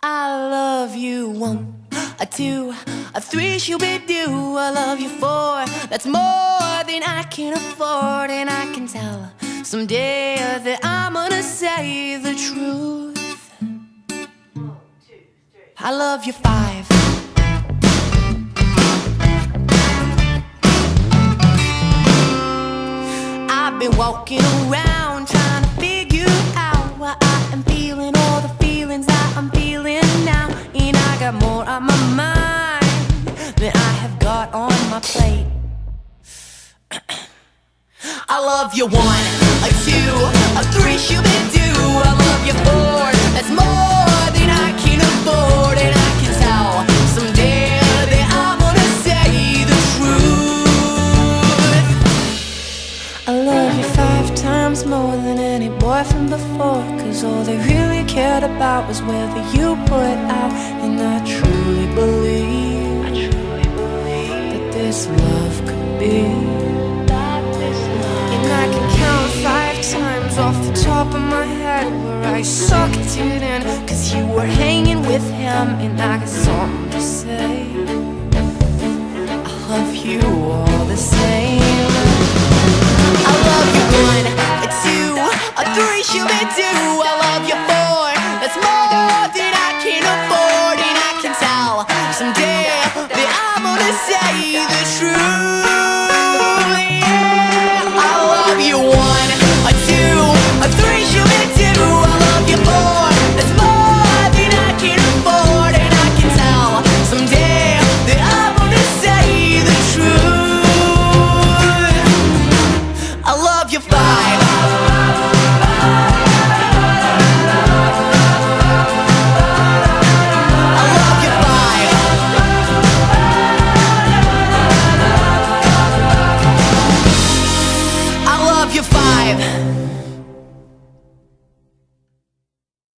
I love you 1, a 2, a 3, shoo-be-doo. I love you 4, that's more than I can afford. And I can tell someday that I'm gonna say the truth. 1, 2, 3. I love you 5. I've been walking around trying to figure out why I am feeling all the feelings that I'm feeling now. And I got more on my mind than I have got on my plate. I love you 1, a 2, a 3, shoo-be-doo. I love you 4, that's more than I can afford. And I can tell someday that I'm gonna say the truth. I love you 5 times more than any boy from before, 'cause all they really cared about was whether you put out. And I truly believe that this love could be. And I can count 5 times off the top of my head where I sucked it in, 'cause you were hanging with him. And I got something to say. I love you all the same. I love you 1, a 2, a 3, shoo-be-doo. I love you 4, that's more than I can afford. And I can tell someday that I'm gonna say the truth. Yeah. I love you 1, a 2, a 3, shoo-be-doo. I love you 4, that's more than I can afford. And I can tell someday that I'm gonna say the truth. I love you 5. I love you 5. I love you 5.